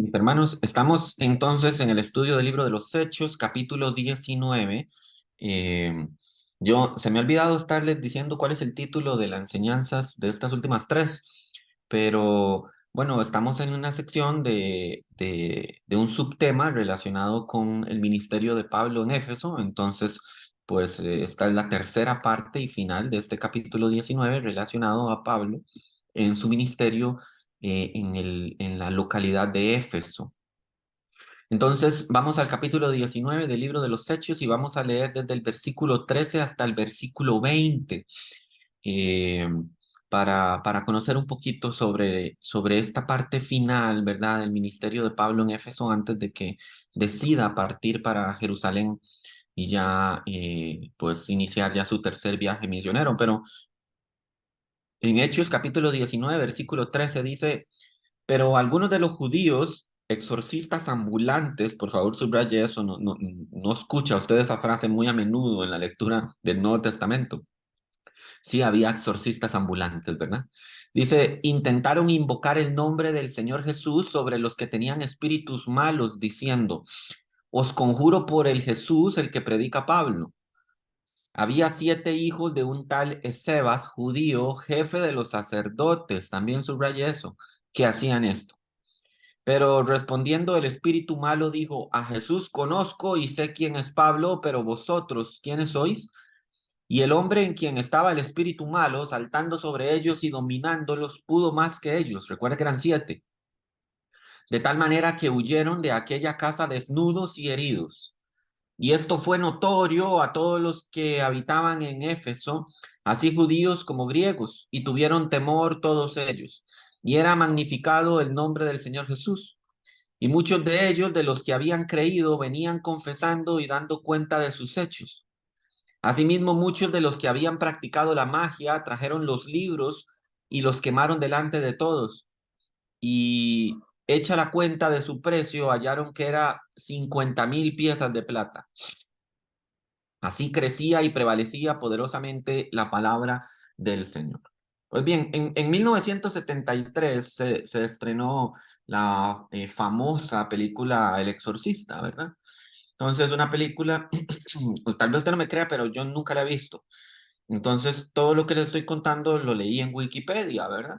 Mis hermanos, estamos entonces en el estudio del libro de los Hechos, capítulo 19. Eh, se me ha olvidado estarles diciendo cuál es el título de las enseñanzas de estas últimas tres, pero bueno, estamos en una sección de un subtema relacionado con el ministerio de Pablo en Éfeso. Entonces, pues esta es la tercera parte y final de este capítulo 19 relacionado a Pablo en su ministerio en la localidad de Éfeso. Entonces, vamos al capítulo 19 del libro de los Hechos y vamos a leer desde el versículo 13 hasta el versículo 20, eh, para conocer un poquito sobre esta parte final, ¿verdad?, del ministerio de Pablo en Éfeso antes de que decida partir para Jerusalén y ya, pues, iniciar ya su tercer viaje misionero. Pero en Hechos capítulo 19, versículo 13 dice: pero algunos de los judíos, exorcistas ambulantes, por favor subraye eso, no escucha usted esa frase muy a menudo en la lectura del Nuevo Testamento. Sí, había exorcistas ambulantes, ¿verdad? Dice, intentaron invocar el nombre del Señor Jesús sobre los que tenían espíritus malos, diciendo, os conjuro por el Jesús, el que predica Pablo. Había 7 hijos de un tal Escevas, judío, jefe de los sacerdotes, también subraye eso, que hacían esto. Pero respondiendo el espíritu malo dijo, a Jesús conozco y sé quién es Pablo, pero vosotros, ¿quiénes sois? Y el hombre en quien estaba el espíritu malo, saltando sobre ellos y dominándolos, pudo más que ellos. Recuerda que eran 7. De tal manera que huyeron de aquella casa desnudos y heridos. Y esto fue notorio a todos los que habitaban en Éfeso, así judíos como griegos, y tuvieron temor todos ellos. Y era magnificado el nombre del Señor Jesús. Y muchos de ellos, de los que habían creído, venían confesando y dando cuenta de sus hechos. Asimismo, muchos de los que habían practicado la magia trajeron los libros y los quemaron delante de todos. Y hecha la cuenta de su precio, hallaron que era 50,000 piezas de plata. Así crecía y prevalecía poderosamente la palabra del Señor. Pues bien, en 1973 se estrenó la famosa película El Exorcista, ¿verdad? Entonces, una película, tal vez usted no me crea, pero yo nunca la he visto. Entonces, todo lo que le estoy contando lo leí en Wikipedia, ¿verdad?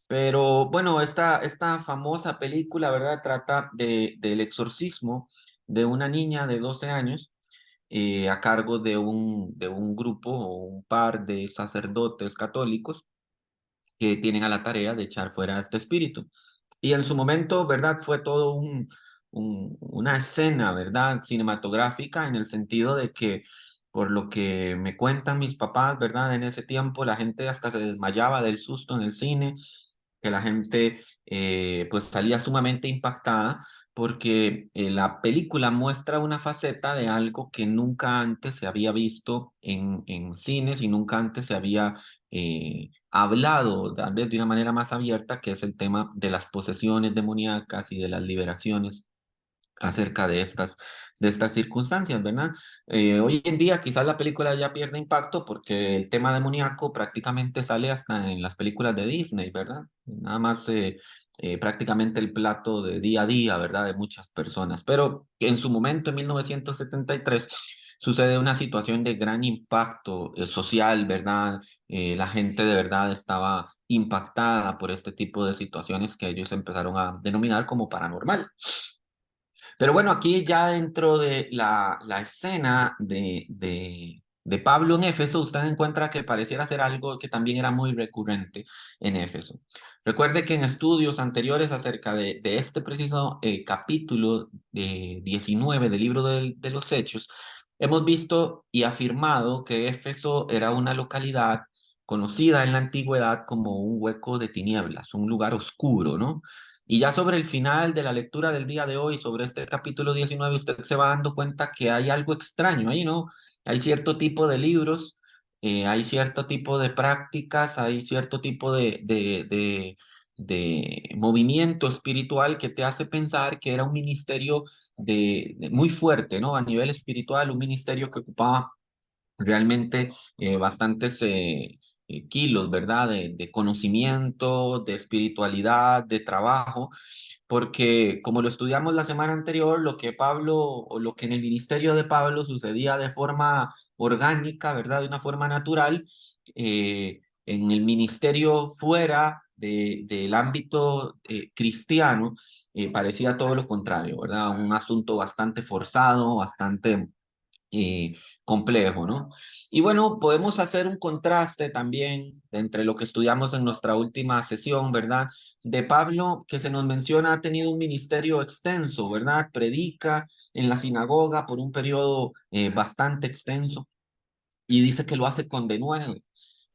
Pero bueno, esta famosa película, ¿verdad? Trata del exorcismo de una niña de 12 años, a cargo de un grupo o un par de sacerdotes católicos que tienen a la tarea de echar fuera a este espíritu. Y en su momento, ¿verdad? Fue todo una escena, ¿verdad? Cinematográfica, en el sentido de que, por lo que me cuentan mis papás, ¿verdad? En ese tiempo la gente hasta se desmayaba del susto en el cine, que la gente pues salía sumamente impactada porque la película muestra una faceta de algo que nunca antes se había visto en cines y nunca antes se había hablado, tal vez de una manera más abierta, que es el tema de las posesiones demoníacas y de las liberaciones acerca de estas circunstancias, ¿verdad? Hoy en día quizás la película ya pierde impacto porque el tema demoníaco prácticamente sale hasta en las películas de Disney, ¿verdad? Nada más prácticamente el plato de día a día, ¿verdad? De muchas personas. Pero en su momento, en 1973, sucede una situación de gran impacto social, ¿verdad? La gente de verdad estaba impactada por este tipo de situaciones que ellos empezaron a denominar como paranormal. Pero bueno, aquí ya dentro de la escena de Pablo en Éfeso, usted encuentra que pareciera ser algo que también era muy recurrente en Éfeso. Recuerde que en estudios anteriores acerca de este preciso capítulo 19 del libro de los Hechos, hemos visto y afirmado que Éfeso era una localidad conocida en la antigüedad como un hueco de tinieblas, un lugar oscuro, ¿no? Y ya sobre el final de la lectura del día de hoy, sobre este capítulo 19, usted se va dando cuenta que hay algo extraño ahí, ¿no? Hay cierto tipo de libros, hay cierto tipo de prácticas, hay cierto tipo de movimiento espiritual que te hace pensar que era un ministerio muy fuerte, ¿no? A nivel espiritual, un ministerio que ocupaba realmente bastantes kilos, ¿verdad? De conocimiento, de espiritualidad, de trabajo, porque como lo estudiamos la semana anterior, lo que Pablo, o lo que en el ministerio de Pablo sucedía de forma orgánica, ¿verdad? De una forma natural, en el ministerio fuera del ámbito cristiano, parecía todo lo contrario, ¿verdad? Un asunto bastante forzado, bastante eh, complejo, ¿no? Y bueno, podemos hacer un contraste también entre lo que estudiamos en nuestra última sesión, ¿verdad? De Pablo, que se nos menciona, ha tenido un ministerio extenso, ¿verdad? Predica en la sinagoga por un periodo bastante extenso y dice que lo hace con denuedo.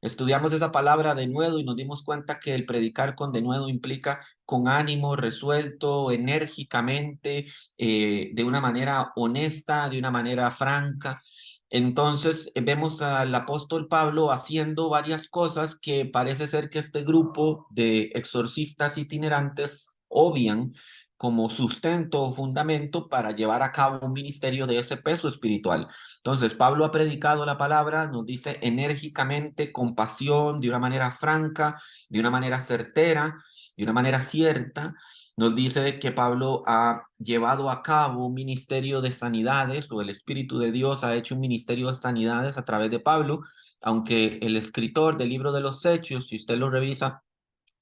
Estudiamos esa palabra denuedo y nos dimos cuenta que el predicar con denuedo implica con ánimo, resuelto, enérgicamente, de una manera honesta, de una manera franca. Entonces vemos al apóstol Pablo haciendo varias cosas que parece ser que este grupo de exorcistas itinerantes obvian como sustento o fundamento para llevar a cabo un ministerio de ese peso espiritual. Entonces, Pablo ha predicado la palabra, nos dice enérgicamente, con pasión, de una manera franca, de una manera certera, de una manera cierta. Nos dice que Pablo ha llevado a cabo un ministerio de sanidades, o el Espíritu de Dios ha hecho un ministerio de sanidades a través de Pablo, aunque el escritor del libro de los Hechos, si usted lo revisa,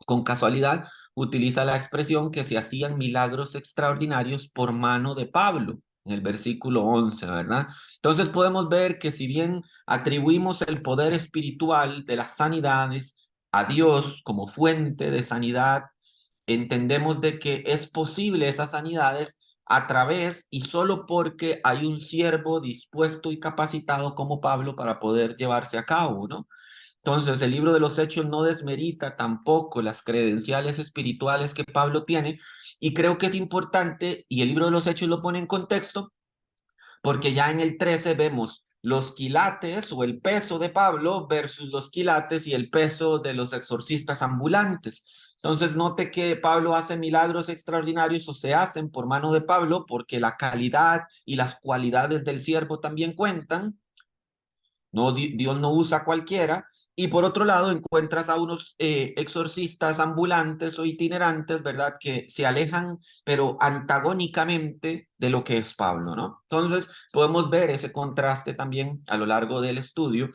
con casualidad, utiliza la expresión que se hacían milagros extraordinarios por mano de Pablo, en el versículo 11, ¿verdad? Entonces podemos ver que si bien atribuimos el poder espiritual de las sanidades a Dios como fuente de sanidad, entendemos de que es posible esas sanidades a través y solo porque hay un siervo dispuesto y capacitado como Pablo para poder llevarse a cabo, ¿no? Entonces, el libro de los Hechos no desmerita tampoco las credenciales espirituales que Pablo tiene, y creo que es importante, y el libro de los Hechos lo pone en contexto, porque ya en el 13 vemos los quilates o el peso de Pablo versus los quilates y el peso de los exorcistas ambulantes. Entonces, note que Pablo hace milagros extraordinarios o se hacen por mano de Pablo porque la calidad y las cualidades del siervo también cuentan. No, Dios no usa a cualquiera. Y por otro lado, encuentras a unos exorcistas ambulantes o itinerantes, ¿verdad? Que se alejan, pero antagónicamente de lo que es Pablo, ¿no? Entonces, podemos ver ese contraste también a lo largo del estudio.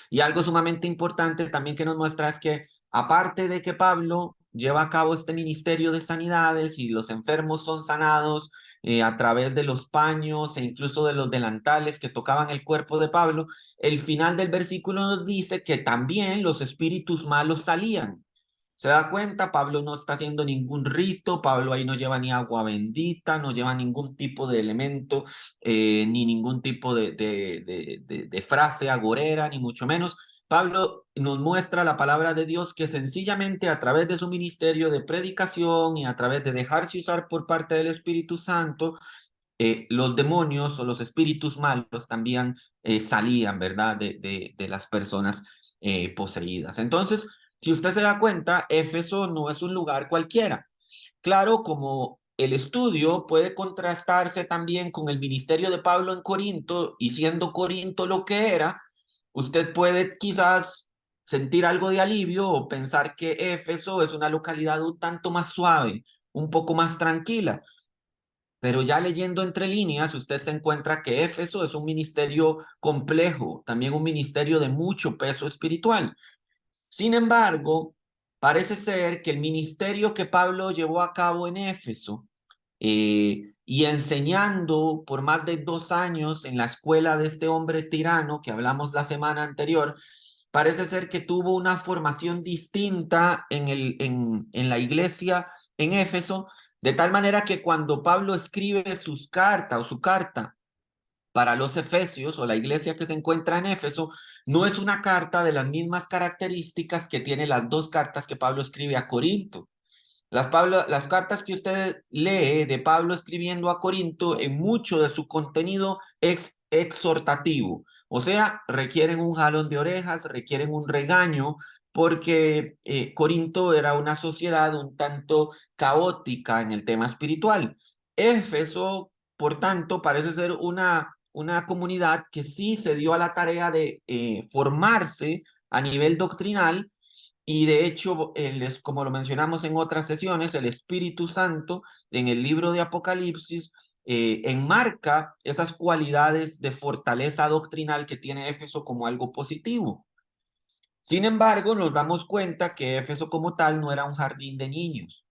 Y algo sumamente importante también que nos muestra es que, aparte de que Pablo lleva a cabo este ministerio de sanidades y los enfermos son sanados a través de los paños e incluso de los delantales que tocaban el cuerpo de Pablo, el final del versículo nos dice que también los espíritus malos salían. Se da cuenta, Pablo no está haciendo ningún rito, Pablo ahí no lleva ni agua bendita, no lleva ningún tipo de elemento, ni ningún tipo de frase agorera, ni mucho menos. Pablo nos muestra la palabra de Dios que sencillamente a través de su ministerio de predicación y a través de dejarse usar por parte del Espíritu Santo, los demonios o los espíritus malos también salían, ¿verdad? De las personas poseídas. Entonces, si usted se da cuenta, Éfeso no es un lugar cualquiera. Claro, como el estudio puede contrastarse también con el ministerio de Pablo en Corinto, y siendo Corinto lo que era, usted puede quizás sentir algo de alivio o pensar que Éfeso es una localidad un tanto más suave, un poco más tranquila. Pero ya leyendo entre líneas, usted se encuentra que Éfeso es un ministerio complejo, también un ministerio de mucho peso espiritual. Sin embargo, parece ser que el ministerio que Pablo llevó a cabo en Éfeso, y enseñando por más de 2 años en la escuela de este hombre tirano que hablamos la semana anterior, parece ser que tuvo una formación distinta en la iglesia en Éfeso, de tal manera que cuando Pablo escribe sus cartas o su carta para los Efesios o la iglesia que se encuentra en Éfeso, no es una carta de las mismas características que tiene las dos cartas que Pablo escribe a Corinto. Las cartas que usted lee de Pablo escribiendo a Corinto, en mucho de su contenido es exhortativo, o sea, requieren un jalón de orejas, requieren un regaño, porque Corinto era una sociedad un tanto caótica en el tema espiritual. Éfeso, por tanto, parece ser una comunidad que sí se dio a la tarea de formarse a nivel doctrinal. Y de hecho, como lo mencionamos en otras sesiones, el Espíritu Santo en el libro de Apocalipsis enmarca esas cualidades de fortaleza doctrinal que tiene Éfeso como algo positivo. Sin embargo, nos damos cuenta que Éfeso como tal no era un jardín de niños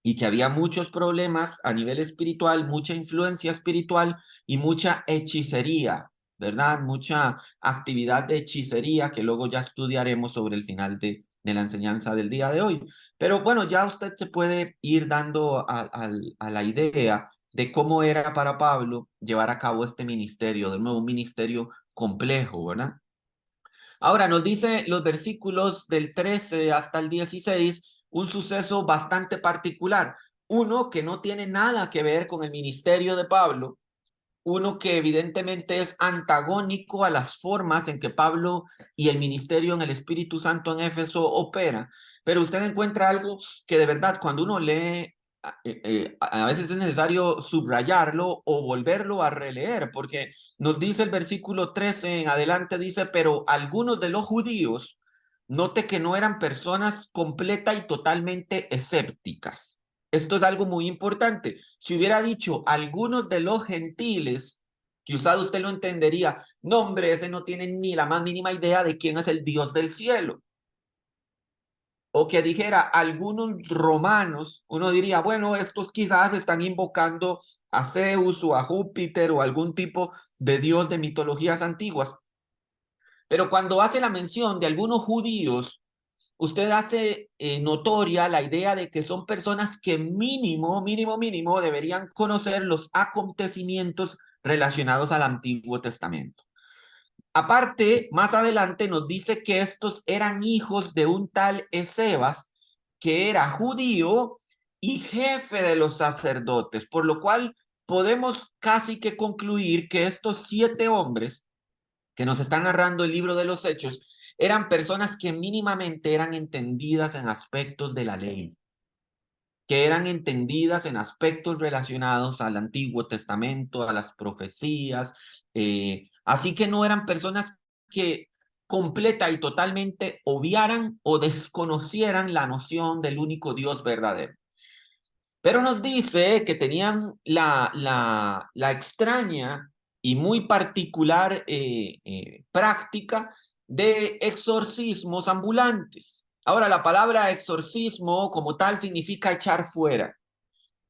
y que había muchos problemas a nivel espiritual, mucha influencia espiritual y mucha hechicería, ¿verdad? Mucha actividad de hechicería que luego ya estudiaremos sobre el final de la enseñanza del día de hoy. Pero bueno, ya usted se puede ir dando a la idea de cómo era para Pablo llevar a cabo este ministerio, de nuevo un ministerio complejo, ¿verdad? Ahora nos dice los versículos del 13 hasta el 16 un suceso bastante particular, uno que no tiene nada que ver con el ministerio de Pablo, uno que evidentemente es antagónico a las formas en que Pablo y el ministerio en el Espíritu Santo en Éfeso opera, pero usted encuentra algo que de verdad cuando uno lee, a veces es necesario subrayarlo o volverlo a releer, porque nos dice el versículo 13 en adelante, dice, pero algunos de los judíos, note que no eran personas completa y totalmente escépticas. Esto es algo muy importante. Si hubiera dicho algunos de los gentiles, quizás usted lo entendería. No, hombre, ese no tiene ni la más mínima idea de quién es el Dios del cielo. O que dijera algunos romanos, uno diría, bueno, estos quizás están invocando a Zeus o a Júpiter o algún tipo de dios de mitologías antiguas. Pero cuando hace la mención de algunos judíos, usted hace notoria la idea de que son personas que mínimo deberían conocer los acontecimientos relacionados al Antiguo Testamento. Aparte, más adelante nos dice que estos eran hijos de un tal Escevas, que era judío y jefe de los sacerdotes, por lo cual podemos casi que concluir que estos 7 hombres que nos están narrando el libro de los Hechos eran personas que mínimamente eran entendidas en aspectos de la ley, que eran entendidas en aspectos relacionados al Antiguo Testamento, a las profecías, así que no eran personas que completa y totalmente obviaran o desconocieran la noción del único Dios verdadero. Pero nos dice que tenían la extraña y muy particular práctica de exorcismos ambulantes. Ahora, la palabra exorcismo como tal significa echar fuera.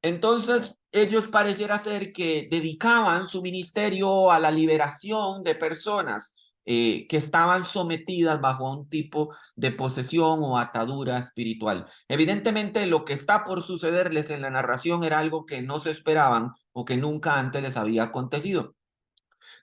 Entonces, ellos pareciera ser que dedicaban su ministerio a la liberación de personas que estaban sometidas bajo un tipo de posesión o atadura espiritual. Evidentemente, lo que está por sucederles en la narración era algo que no se esperaban o que nunca antes les había acontecido.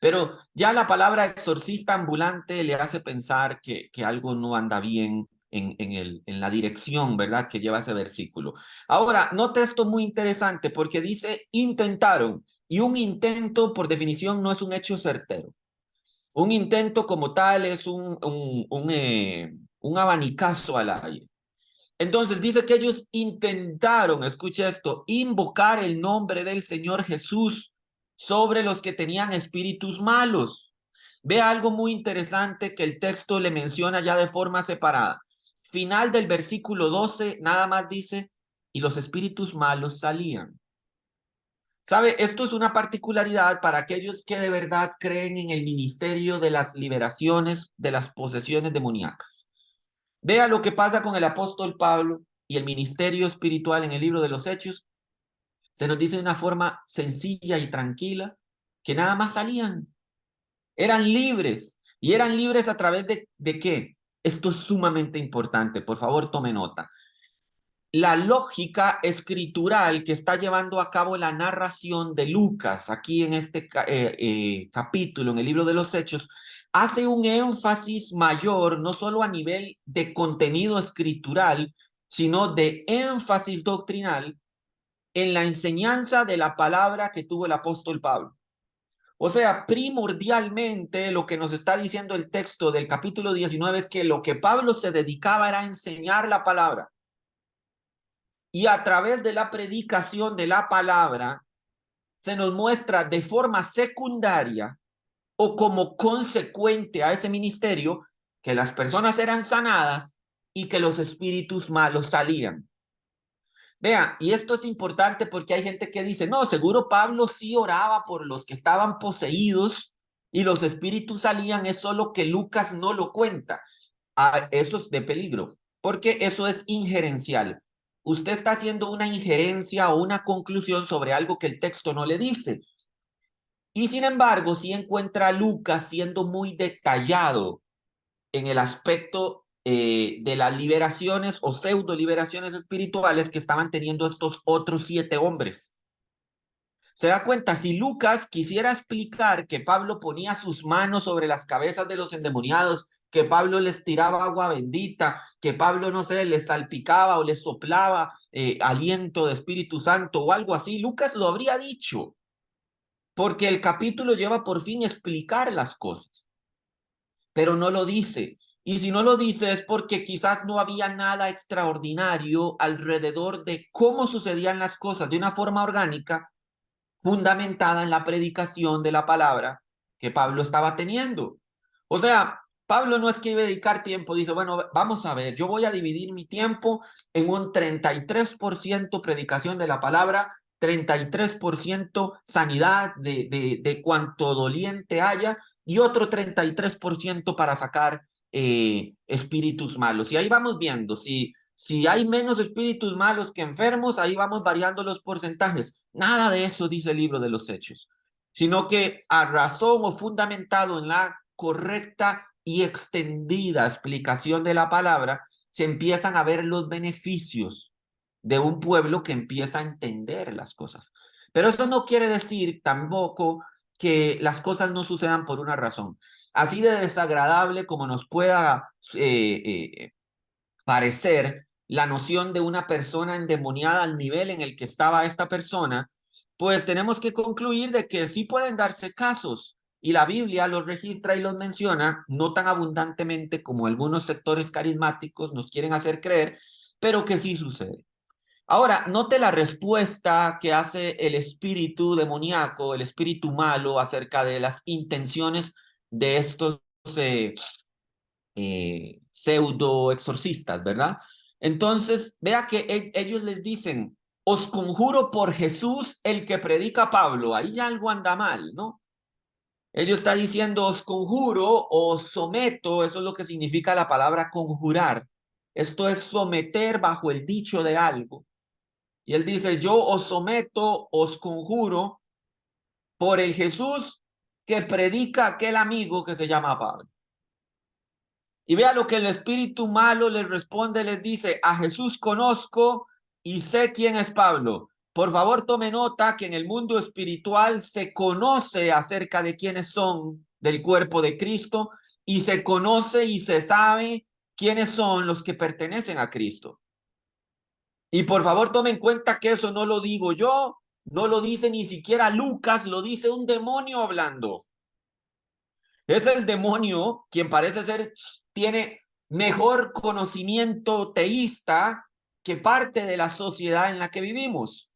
Pero ya la palabra exorcista ambulante le hace pensar que algo no anda bien en la dirección, ¿verdad? Que lleva ese versículo. Ahora, note esto muy interesante porque dice intentaron y un intento por definición no es un hecho certero. Un intento como tal es un abanicazo al aire. Entonces dice que ellos intentaron, escuche esto, invocar el nombre del Señor Jesús sobre los que tenían espíritus malos. Vea algo muy interesante que el texto le menciona ya de forma separada. Final del versículo 12, nada más dice, y los espíritus malos salían. ¿Sabe? Esto es una particularidad para aquellos que de verdad creen en el ministerio de las liberaciones de las posesiones demoníacas. Vea lo que pasa con el apóstol Pablo y el ministerio espiritual en el libro de los Hechos. Se nos dice de una forma sencilla y tranquila que nada más salían. Eran libres. ¿Y eran libres a través de qué? Esto es sumamente importante. Por favor, tome nota. La lógica escritural que está llevando a cabo la narración de Lucas aquí en este capítulo, en el libro de los Hechos, hace un énfasis mayor, no solo a nivel de contenido escritural, sino de énfasis doctrinal en la enseñanza de la palabra que tuvo el apóstol Pablo. O sea, primordialmente lo que nos está diciendo el texto del capítulo 19 es que lo que Pablo se dedicaba era a enseñar la palabra. Y a través de la predicación de la palabra, se nos muestra de forma secundaria o como consecuente a ese ministerio que las personas eran sanadas y que los espíritus malos salían. Vea, y esto es importante porque hay gente que dice, no, seguro Pablo sí oraba por los que estaban poseídos y los espíritus salían, es solo que Lucas no lo cuenta. Ah, eso es de peligro, porque eso es injerencial. Usted está haciendo una injerencia o una conclusión sobre algo que el texto no le dice. Y sin embargo, sí encuentra a Lucas siendo muy detallado en el aspecto de las liberaciones o pseudo liberaciones espirituales que estaban teniendo estos otros 7 hombres. Se da cuenta, si Lucas quisiera explicar que Pablo ponía sus manos sobre las cabezas de los endemoniados, que Pablo les tiraba agua bendita, que Pablo, no sé, les salpicaba o les soplaba aliento de Espíritu Santo o algo así, Lucas lo habría dicho, porque el capítulo lleva por fin a explicar las cosas, pero no lo dice. Y si no lo dice es porque quizás no había nada extraordinario alrededor de cómo sucedían las cosas de una forma orgánica fundamentada en la predicación de la palabra que Pablo estaba teniendo. O sea, Pablo no es que iba a dedicar tiempo, dice, bueno, vamos a ver, yo voy a dividir mi tiempo en un 33% predicación de la palabra, 33% sanidad de cuanto doliente haya y otro 33% para sacar espíritus malos. Y ahí vamos viendo, si hay menos espíritus malos que enfermos, ahí vamos variando los porcentajes. Nada de eso dice el libro de los Hechos, sino que a razón o fundamentado en la correcta y extendida explicación de la palabra, se empiezan a ver los beneficios de un pueblo que empieza a entender las cosas. Pero eso no quiere decir tampoco que las cosas no sucedan por una razón. Así de desagradable como nos pueda parecer la noción de una persona endemoniada al nivel en el que estaba esta persona, pues tenemos que concluir de que sí pueden darse casos y la Biblia los registra y los menciona, no tan abundantemente como algunos sectores carismáticos nos quieren hacer creer, pero que sí sucede. Ahora, note la respuesta que hace el espíritu demoníaco, el espíritu malo, acerca de las intenciones de estos eh, pseudo exorcistas, ¿verdad? Entonces, vea que ellos les dicen, os conjuro por Jesús el que predica Pablo, ahí ya algo anda mal, ¿no? Ellos está diciendo, os conjuro, os someto, eso es lo que significa la palabra conjurar. Esto es someter bajo el dicho de algo. Y él dice, yo os someto, os conjuro por el Jesús que predica aquel amigo que se llama Pablo. Y vea lo que el espíritu malo les responde, les dice, a Jesús conozco y sé quién es Pablo. Por favor, tome nota que en el mundo espiritual se conoce acerca de quiénes son del cuerpo de Cristo y se conoce y se sabe quiénes son los que pertenecen a Cristo. Y por favor, tome en cuenta que eso no lo digo yo, no lo dice ni siquiera Lucas, lo dice un demonio hablando. Es el demonio quien parece ser, tiene mejor conocimiento teísta que parte de la sociedad en la que vivimos.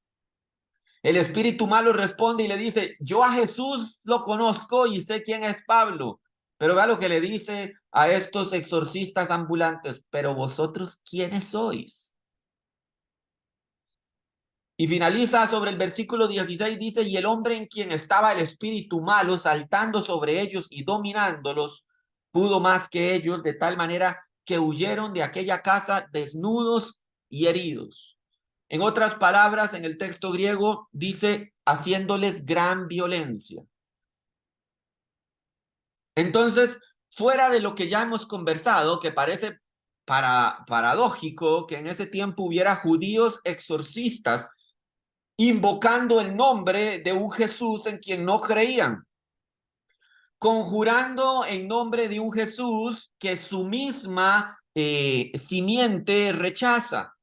El espíritu malo responde y le dice, yo a Jesús lo conozco y sé quién es Pablo. Pero vea lo que le dice a estos exorcistas ambulantes, pero vosotros, ¿quiénes sois? Y finaliza sobre el versículo 16, dice, y el hombre en quien estaba el espíritu malo saltando sobre ellos y dominándolos, pudo más que ellos, de tal manera que huyeron de aquella casa desnudos y heridos. En otras palabras, en el texto griego dice, haciéndoles gran violencia. Entonces, fuera de lo que ya hemos conversado, que parece paradójico que en ese tiempo hubiera judíos exorcistas invocando el nombre de un Jesús en quien no creían, conjurando en nombre de un Jesús que su misma simiente rechaza.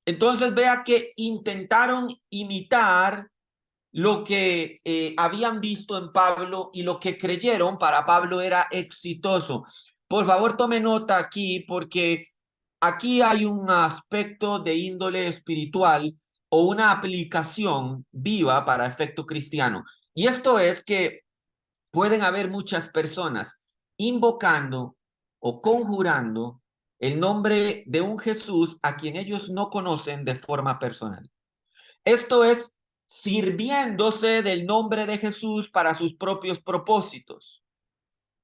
Entonces vea que intentaron imitar lo que habían visto en Pablo y lo que creyeron para Pablo era exitoso. Por favor, tome nota aquí porque aquí hay un aspecto de índole espiritual o una aplicación viva para efecto cristiano. Y esto es que pueden haber muchas personas invocando o conjurando el nombre de un Jesús a quien ellos no conocen de forma personal. Esto es, sirviéndose del nombre de Jesús para sus propios propósitos,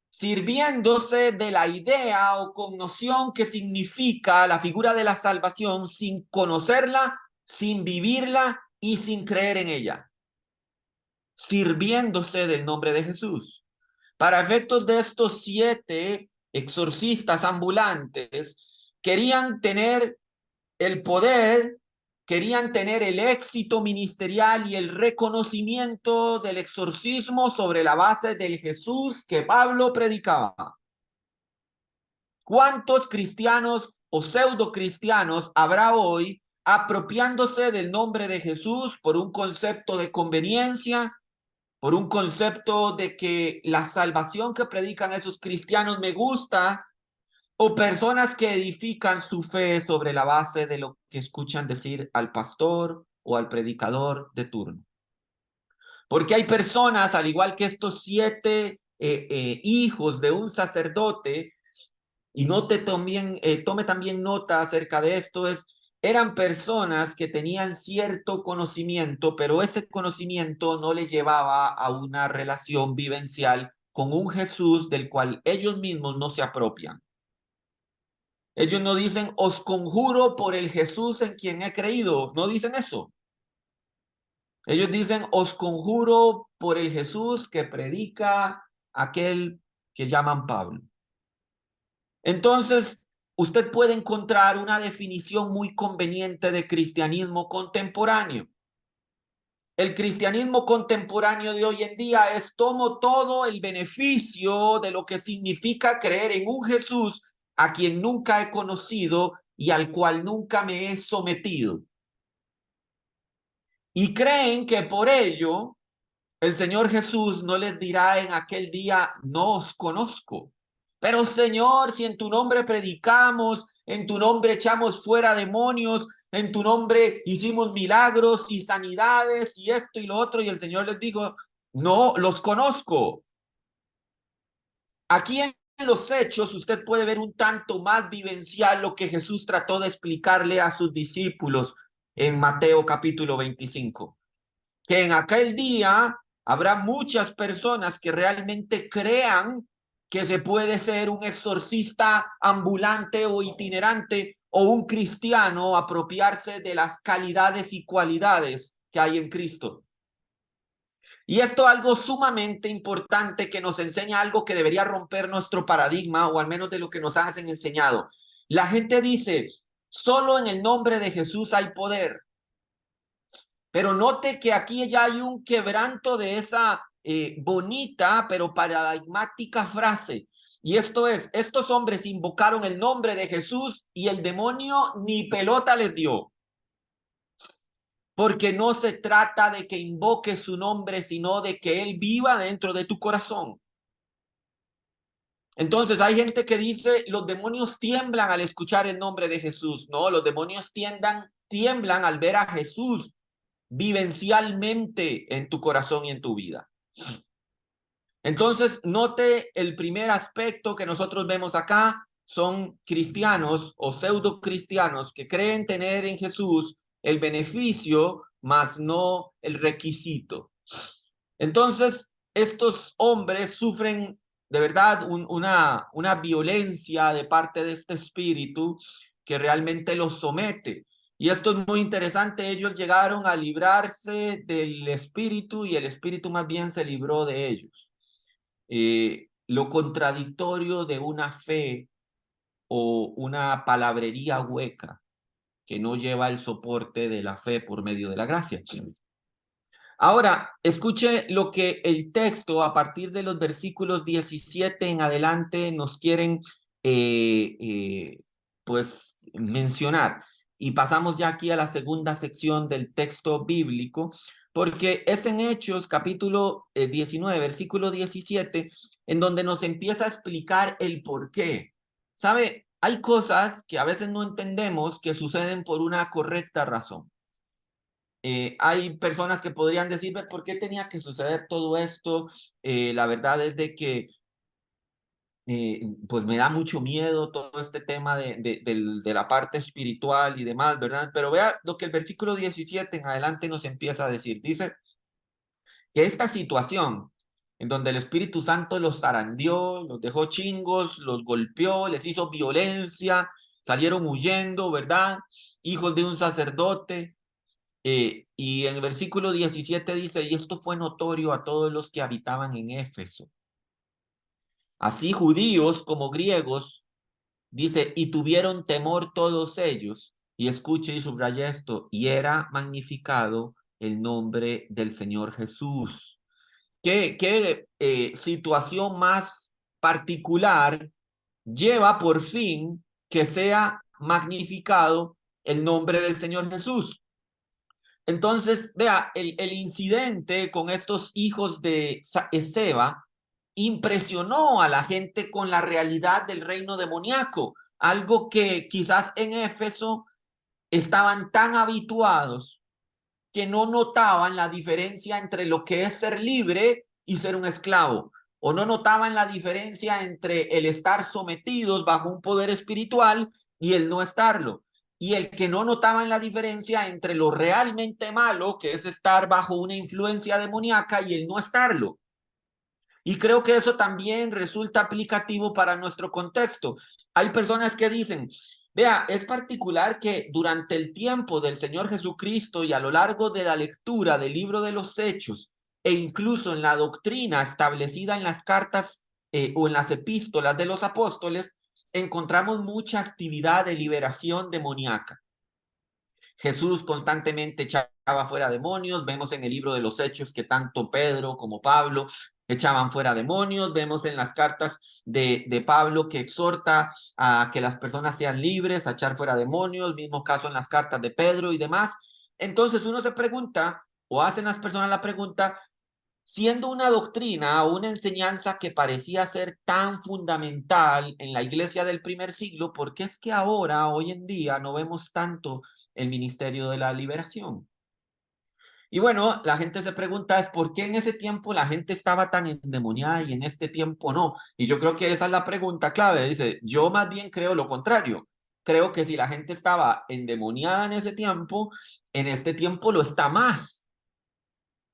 sirviéndose de la idea o connotación que significa la figura de la salvación sin conocerla, sin vivirla y sin creer en ella, sirviéndose del nombre de Jesús. Para efectos de estos 7 exorcistas ambulantes, querían tener el poder, querían tener el éxito ministerial y el reconocimiento del exorcismo sobre la base del Jesús que Pablo predicaba. ¿Cuántos cristianos o pseudo cristianos habrá hoy apropiándose del nombre de Jesús por un concepto de conveniencia, por un concepto de que la salvación que predican esos cristianos me gusta, o personas que edifican su fe sobre la base de lo que escuchan decir al pastor o al predicador de turno? Porque hay personas, al igual que estos 7 hijos de un sacerdote, y tome también nota acerca de esto, eran personas que tenían cierto conocimiento, pero ese conocimiento no les llevaba a una relación vivencial con un Jesús del cual ellos mismos no se apropian. Ellos no dicen, os conjuro por el Jesús en quien he creído. No dicen eso. Ellos dicen, os conjuro por el Jesús que predica aquel que llaman Pablo. Entonces, usted puede encontrar una definición muy conveniente de cristianismo contemporáneo. El cristianismo contemporáneo de hoy en día es tomo todo el beneficio de lo que significa creer en un Jesús a quien nunca he conocido y al cual nunca me he sometido. Y creen que por ello el Señor Jesús no les dirá en aquel día, no os conozco. Pero Señor, si en tu nombre predicamos, en tu nombre echamos fuera demonios, en tu nombre hicimos milagros y sanidades y esto y lo otro, y el Señor les dijo, no los conozco. Aquí en los hechos usted puede ver un tanto más vivencial lo que Jesús trató de explicarle a sus discípulos en Mateo capítulo 25. Que en aquel día habrá muchas personas que realmente crean que se puede ser un exorcista ambulante o itinerante o un cristiano apropiarse de las calidades y cualidades que hay en Cristo. Y esto es algo sumamente importante que nos enseña algo que debería romper nuestro paradigma o al menos de lo que nos han enseñado. La gente dice, solo en el nombre de Jesús hay poder. Pero note que aquí ya hay un quebranto de esa bonita pero paradigmática frase. Y esto es, estos hombres invocaron el nombre de Jesús y el demonio ni pelota les dio. Porque no se trata de que invoques su nombre, sino de que Él viva dentro de tu corazón. Entonces hay gente que dice, los demonios tiemblan al escuchar el nombre de Jesús. No, los demonios tiemblan al ver a Jesús vivencialmente en tu corazón y en tu vida. Entonces, note el primer aspecto que nosotros vemos acá, son cristianos o pseudo cristianos que creen tener en Jesús el beneficio, mas no el requisito. Entonces, estos hombres sufren de verdad una violencia de parte de este espíritu que realmente los somete. Y esto es muy interesante, ellos llegaron a librarse del espíritu y el espíritu más bien se libró de ellos. Lo contradictorio de una fe o una palabrería hueca que no lleva el soporte de la fe por medio de la gracia. Ahora, escuche lo que el texto a partir de los versículos 17 en adelante nos quieren pues mencionar. Y pasamos ya aquí a la segunda sección del texto bíblico, porque es en Hechos capítulo 19, versículo 17, en donde nos empieza a explicar el por qué. ¿Sabe? Hay cosas que a veces no entendemos que suceden por una correcta razón. Hay personas que podrían decir, ¿por qué tenía que suceder todo esto? La verdad es de que pues me da mucho miedo todo este tema de la parte espiritual y demás, ¿verdad? Pero vea lo que el versículo 17 en adelante nos empieza a decir. Dice que esta situación en donde el Espíritu Santo los zarandeó, los dejó chingos, los golpeó, les hizo violencia, salieron huyendo, ¿verdad? Hijos de un sacerdote. Y en el versículo 17 dice, y esto fue notorio a todos los que habitaban en Éfeso, así judíos como griegos, dice, y tuvieron temor todos ellos, y escuche y subraya esto, y era magnificado el nombre del Señor Jesús. ¿Qué situación más particular lleva por fin que sea magnificado el nombre del Señor Jesús? Entonces, vea, el incidente con estos hijos de Seba impresionó a la gente con la realidad del reino demoníaco, algo que quizás en Éfeso estaban tan habituados que no notaban la diferencia entre lo que es ser libre y ser un esclavo, o no notaban la diferencia entre el estar sometidos bajo un poder espiritual y el no estarlo, y el que no notaban la diferencia entre lo realmente malo, que es estar bajo una influencia demoníaca, y el no estarlo. Y creo que eso también resulta aplicativo para nuestro contexto. Hay personas que dicen, vea, es particular que durante el tiempo del Señor Jesucristo y a lo largo de la lectura del libro de los Hechos e incluso en la doctrina establecida en las cartas o en las epístolas de los apóstoles, encontramos mucha actividad de liberación demoníaca. Jesús constantemente echaba fuera demonios. Vemos en el libro de los Hechos que tanto Pedro como Pablo echaban fuera demonios. Vemos en las cartas de Pablo que exhorta a que las personas sean libres, a echar fuera demonios. Mismo caso en las cartas de Pedro y demás. Entonces uno se pregunta, o hacen las personas la pregunta, siendo una doctrina o una enseñanza que parecía ser tan fundamental en la iglesia del primer siglo, ¿por qué es que ahora, hoy en día, no vemos tanto el ministerio de la liberación? Y bueno, la gente se pregunta es por qué en ese tiempo la gente estaba tan endemoniada y en este tiempo no. Y yo creo que esa es la pregunta clave. Dice, yo más bien creo lo contrario. Creo que si la gente estaba endemoniada en ese tiempo, en este tiempo lo está más.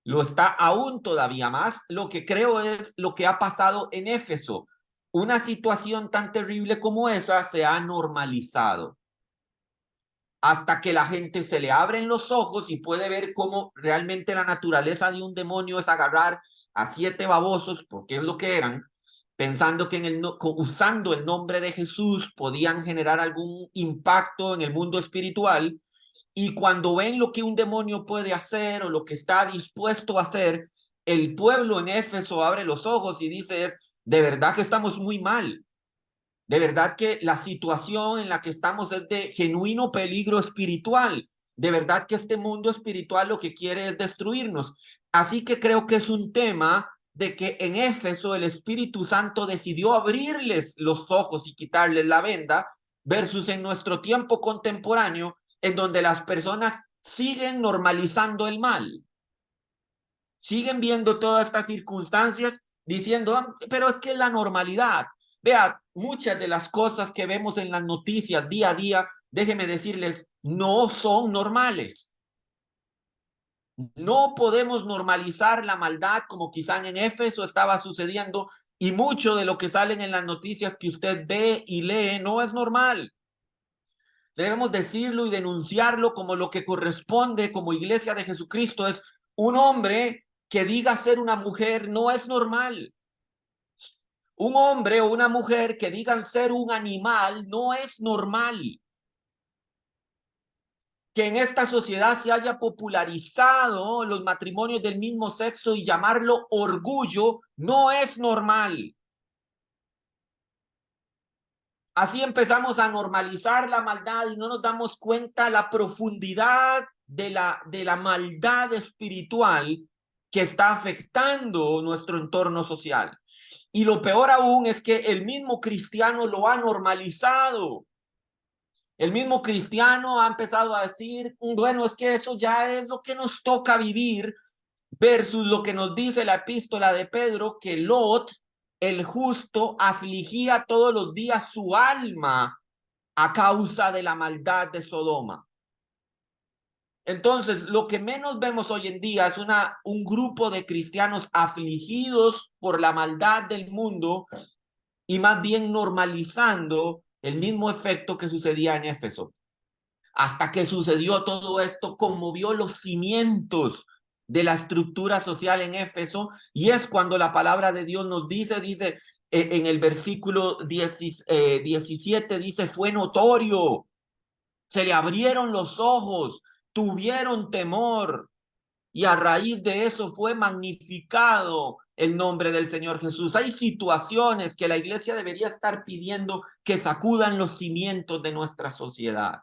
Lo está aún todavía más. Lo que creo es lo que ha pasado en Éfeso. Una situación tan terrible como esa se ha normalizado hasta que la gente se le abren los ojos y puede ver cómo realmente la naturaleza de un demonio es agarrar a 7 babosos, porque es lo que eran, pensando que usando el nombre de Jesús podían generar algún impacto en el mundo espiritual. Y cuando ven lo que un demonio puede hacer o lo que está dispuesto a hacer, el pueblo en Éfeso abre los ojos y dice, es de verdad que estamos muy mal. De verdad que la situación en la que estamos es de genuino peligro espiritual. De verdad que este mundo espiritual lo que quiere es destruirnos. Así que creo que es un tema de que en Éfeso el Espíritu Santo decidió abrirles los ojos y quitarles la venda, versus en nuestro tiempo contemporáneo, en donde las personas siguen normalizando el mal, siguen viendo todas estas circunstancias diciendo, "Ah, pero es que es la normalidad". Vea, muchas de las cosas que vemos en las noticias día a día, déjenme decirles, no son normales. No podemos normalizar la maldad como quizá en Éfeso estaba sucediendo, y mucho de lo que salen en las noticias que usted ve y lee no es normal. Debemos decirlo y denunciarlo como lo que corresponde como iglesia de Jesucristo. Es un hombre que diga ser una mujer no es normal. Un hombre o una mujer que digan ser un animal no es normal. Que en esta sociedad se haya popularizado los matrimonios del mismo sexo y llamarlo orgullo no es normal. Así empezamos a normalizar la maldad y no nos damos cuenta la profundidad de la maldad espiritual que está afectando nuestro entorno social. Y lo peor aún es que el mismo cristiano lo ha normalizado. El mismo cristiano ha empezado a decir, bueno, es que eso ya es lo que nos toca vivir, versus lo que nos dice la epístola de Pedro, que Lot el justo afligía todos los días su alma a causa de la maldad de Sodoma. Entonces, lo que menos vemos hoy en día es un grupo de cristianos afligidos por la maldad del mundo y más bien normalizando el mismo efecto que sucedía en Éfeso. Hasta que sucedió todo esto, conmovió los cimientos de la estructura social en Éfeso, y es cuando la palabra de Dios nos dice en el versículo 17, dice, fue notorio, se le abrieron los ojos, tuvieron temor, y a raíz de eso fue magnificado el nombre del Señor Jesús. Hay situaciones que la iglesia debería estar pidiendo que sacudan los cimientos de nuestra sociedad.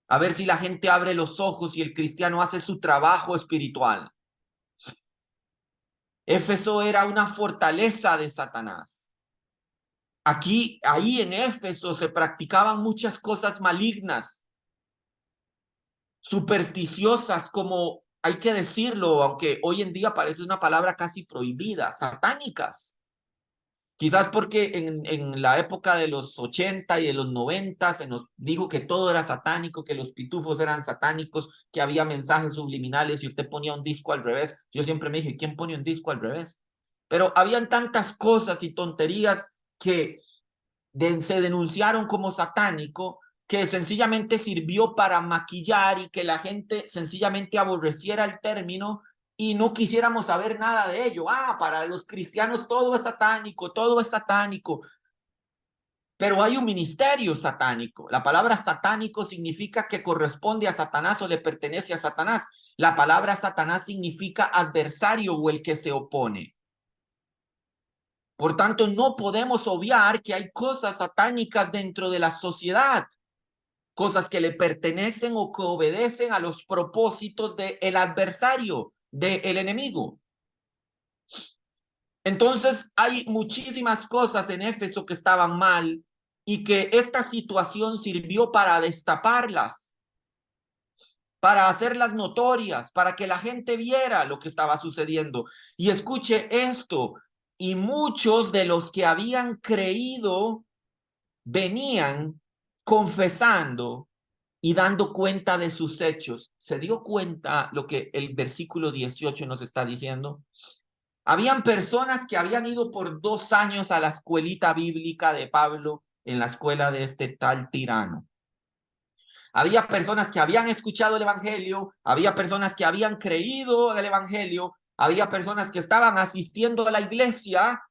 A ver si la gente abre los ojos y el cristiano hace su trabajo espiritual. Éfeso era una fortaleza de Satanás. Ahí en Éfeso se practicaban muchas cosas malignas, supersticiosas, como hay que decirlo, aunque hoy en día parece una palabra casi prohibida, satánicas. Quizás porque en la época de los 80 y de los 90 se nos dijo que todo era satánico, que los pitufos eran satánicos, que había mensajes subliminales y usted ponía un disco al revés. Yo siempre me dije, ¿quién pone un disco al revés? Pero habían tantas cosas y tonterías que se denunciaron como satánico, que sencillamente sirvió para maquillar y que la gente sencillamente aborreciera el término y no quisiéramos saber nada de ello. Para los cristianos todo es satánico, todo es satánico. Pero hay un ministerio satánico. La palabra satánico significa que corresponde a Satanás o le pertenece a Satanás. La palabra Satanás significa adversario o el que se opone. Por tanto, no podemos obviar que hay cosas satánicas dentro de la sociedad, cosas que le pertenecen o que obedecen a los propósitos del adversario, del enemigo. Entonces, hay muchísimas cosas en Éfeso que estaban mal y que esta situación sirvió para destaparlas, para hacerlas notorias, para que la gente viera lo que estaba sucediendo. Y escuche esto, y muchos de los que habían creído venían confesando y dando cuenta de sus hechos. ¿Se dio cuenta lo que el versículo 18 nos está diciendo? Habían personas que habían ido por 2 años a la escuelita bíblica de Pablo en la escuela de este tal tirano. Había personas que habían escuchado el evangelio, había personas que habían creído el evangelio, había personas que estaban asistiendo a la iglesia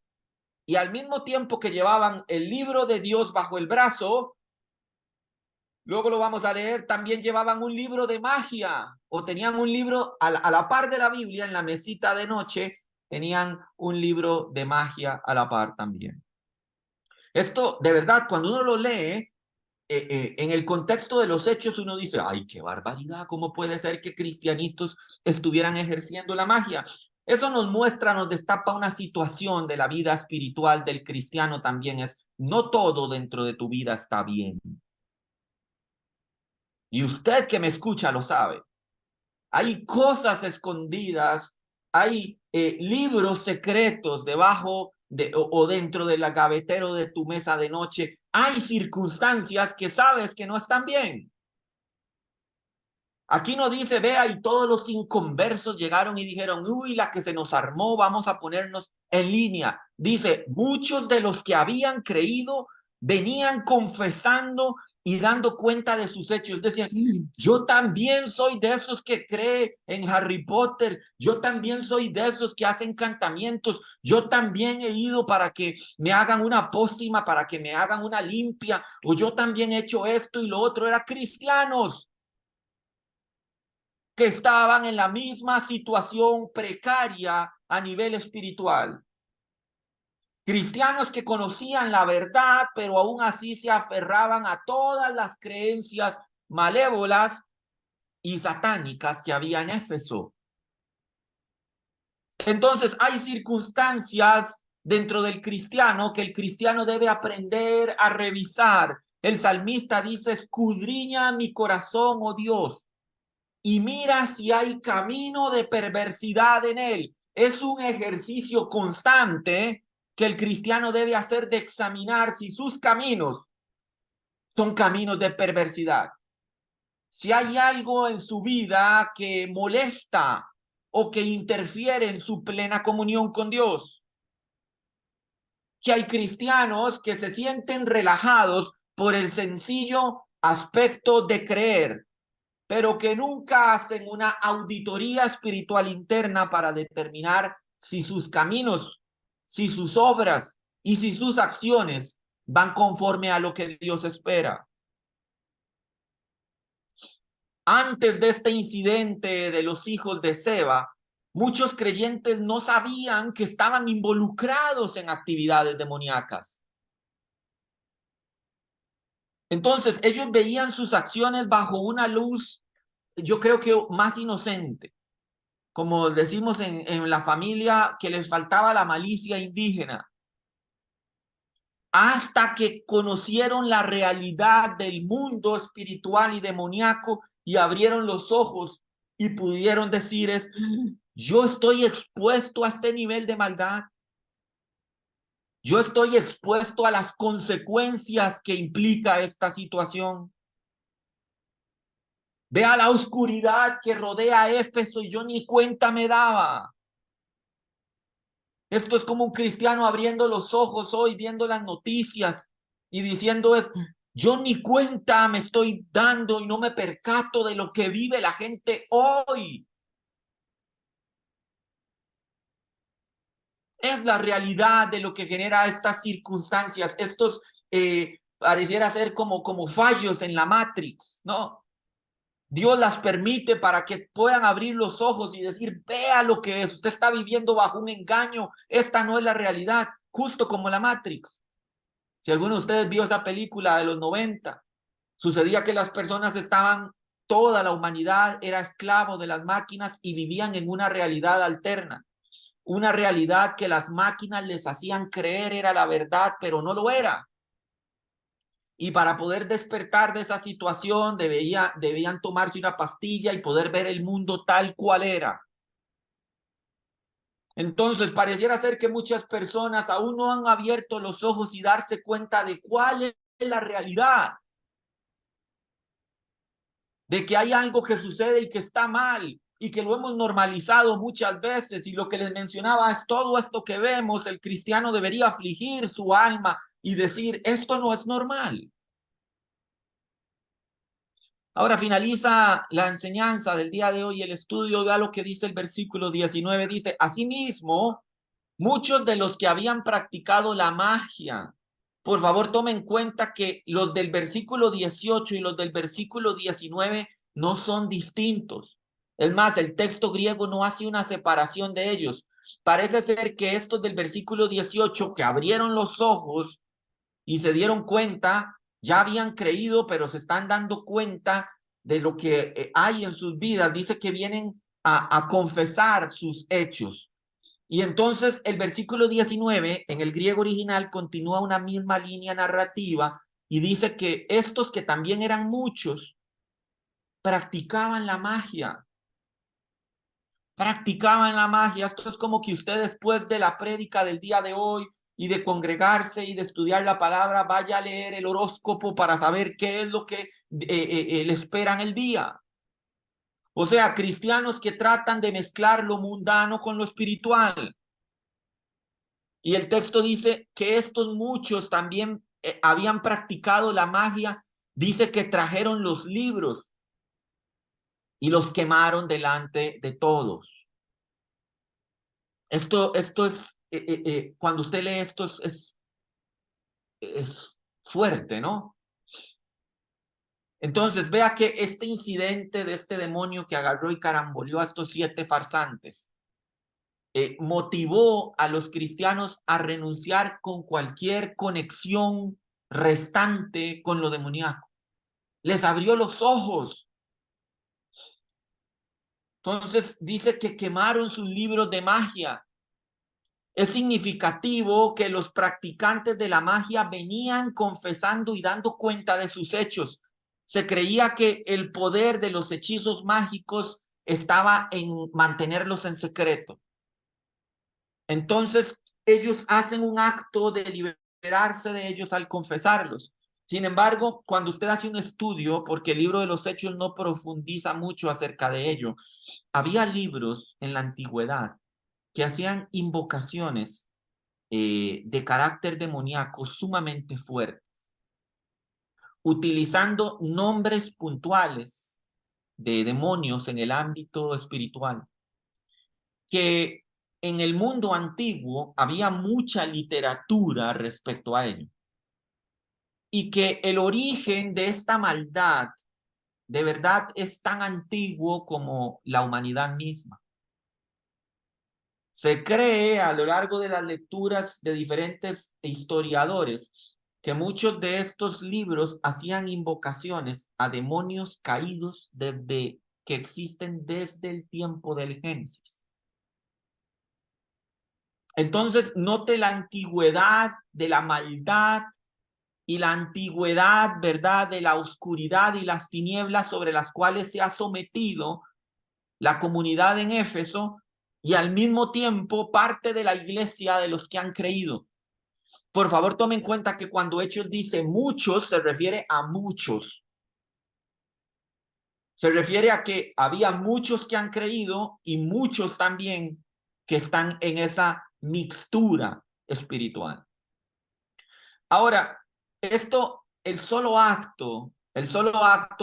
y al mismo tiempo que llevaban el libro de Dios bajo el brazo, luego lo vamos a leer, también llevaban un libro de magia o tenían un libro a la par de la Biblia en la mesita de noche, tenían un libro de magia a la par también. Esto, de verdad, cuando uno lo lee, en el contexto de los hechos, uno dice, ¡ay, qué barbaridad! ¿Cómo puede ser que cristianitos estuvieran ejerciendo la magia? Eso nos muestra, nos destapa una situación de la vida espiritual del cristiano también es, no todo dentro de tu vida está bien. Y usted que me escucha lo sabe. Hay cosas escondidas, hay libros secretos debajo o dentro del gavetero de tu mesa de noche. Hay circunstancias que sabes que no están bien. Aquí no dice, vea, y todos los inconversos llegaron y dijeron, uy, la que se nos armó, vamos a ponernos en línea. Dice, muchos de los que habían creído venían confesando y dando cuenta de sus hechos. Decían, yo también soy de esos que cree en Harry Potter, yo también soy de esos que hacen encantamientos, yo también he ido para que me hagan una pócima, para que me hagan una limpia, o yo también he hecho esto y lo otro. Eran cristianos que estaban en la misma situación precaria a nivel espiritual. Cristianos que conocían la verdad, pero aún así se aferraban a todas las creencias malévolas y satánicas que había en Éfeso. Entonces hay circunstancias dentro del cristiano que el cristiano debe aprender a revisar. El salmista dice, escudriña mi corazón, oh Dios, y mira si hay camino de perversidad en él. Es un ejercicio constante que el cristiano debe hacer de examinar si sus caminos son caminos de perversidad. Si hay algo en su vida que molesta o que interfiere en su plena comunión con Dios. Que hay cristianos que se sienten relajados por el sencillo aspecto de creer, pero que nunca hacen una auditoría espiritual interna para determinar si sus caminos, si sus obras y si sus acciones van conforme a lo que Dios espera. Antes de este incidente de los hijos de Seba, muchos creyentes no sabían que estaban involucrados en actividades demoníacas. Entonces, ellos veían sus acciones bajo una luz, yo creo que más inocente, como decimos en la familia, que les faltaba la malicia indígena, hasta que conocieron la realidad del mundo espiritual y demoníaco y abrieron los ojos y pudieron decir yo estoy expuesto a este nivel de maldad. Yo estoy expuesto a las consecuencias que implica esta situación. Vea la oscuridad que rodea Éfeso y yo ni cuenta me daba. Esto es como un cristiano abriendo los ojos hoy, viendo las noticias y diciendo yo ni cuenta me estoy dando y no me percato de lo que vive la gente hoy. Es la realidad de lo que genera estas circunstancias, estos pareciera ser como fallos en la Matrix, ¿no? Dios las permite para que puedan abrir los ojos y decir, vea lo que es, usted está viviendo bajo un engaño, esta no es la realidad, justo como la Matrix. Si alguno de ustedes vio esa película de los 90, sucedía que las personas estaban, toda la humanidad era esclavo de las máquinas y vivían en una realidad alterna, una realidad que las máquinas les hacían creer era la verdad, pero no lo era. Y para poder despertar de esa situación debían tomarse una pastilla y poder ver el mundo tal cual era. Entonces, pareciera ser que muchas personas aún no han abierto los ojos y darse cuenta de cuál es la realidad, de que hay algo que sucede y que está mal y que lo hemos normalizado muchas veces. Y lo que les mencionaba es todo esto que vemos, el cristiano debería afligir su alma y decir, esto no es normal. Ahora finaliza la enseñanza del día de hoy, el estudio, vea lo que dice el versículo 19, dice, asimismo, muchos de los que habían practicado la magia, por favor tomen en cuenta que los del versículo 18 y los del versículo 19 no son distintos. Es más, el texto griego no hace una separación de ellos. Parece ser que estos del versículo 18 que abrieron los ojos y se dieron cuenta, ya habían creído, pero se están dando cuenta de lo que hay en sus vidas. Dice que vienen a confesar sus hechos. Y entonces el versículo 19 en el griego original continúa una misma línea narrativa y dice que estos que también eran muchos practicaban la magia. Practicaban la magia. Esto es como que usted después de la prédica del día de hoy y de congregarse y de estudiar la palabra, vaya a leer el horóscopo para saber qué es lo que le espera en el día. O sea, cristianos que tratan de mezclar lo mundano con lo espiritual. Y el texto dice que estos muchos también habían practicado la magia. Dice que trajeron los libros y los quemaron delante de todos. Esto es, cuando usted lee esto es fuerte, ¿no? Entonces vea que este incidente de este demonio que agarró y caramboleó a estos 7 farsantes, motivó a los cristianos a renunciar con cualquier conexión restante con lo demoníaco. Les abrió los ojos. Entonces dice que quemaron sus libros de magia. Es significativo que los practicantes de la magia venían confesando y dando cuenta de sus hechos. Se creía que el poder de los hechizos mágicos estaba en mantenerlos en secreto. Entonces, ellos hacen un acto de liberarse de ellos al confesarlos. Sin embargo, cuando usted hace un estudio, porque el libro de los Hechos no profundiza mucho acerca de ello, había libros en la antigüedad que hacían invocaciones de carácter demoníaco sumamente fuertes, utilizando nombres puntuales de demonios en el ámbito espiritual, que en el mundo antiguo había mucha literatura respecto a ello, y que el origen de esta maldad de verdad es tan antiguo como la humanidad misma. Se cree a lo largo de las lecturas de diferentes historiadores que muchos de estos libros hacían invocaciones a demonios caídos desde que existen desde el tiempo del Génesis. Entonces, note la antigüedad de la maldad y la antigüedad, ¿verdad?, de la oscuridad y las tinieblas sobre las cuales se ha sometido la comunidad en Éfeso y al mismo tiempo parte de la iglesia de los que han creído. Por favor, tomen en cuenta que cuando Hechos dice muchos, se refiere a muchos. Se refiere a que había muchos que han creído y muchos también que están en esa mixtura espiritual. Ahora, el solo acto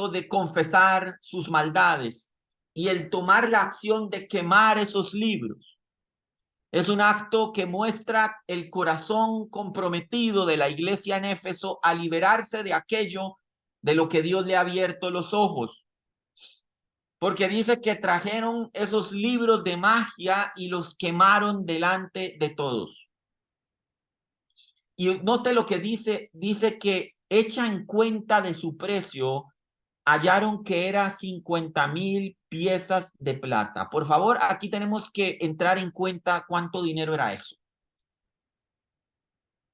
de confesar sus maldades y el tomar la acción de quemar esos libros es un acto que muestra el corazón comprometido de la iglesia en Éfeso a liberarse de aquello de lo que Dios le ha abierto los ojos. Porque dice que trajeron esos libros de magia y los quemaron delante de todos. Y note lo que dice que hecha en cuenta de su precio, hallaron que era 50,000 piezas de plata. Por favor, aquí tenemos que entrar en cuenta cuánto dinero era eso.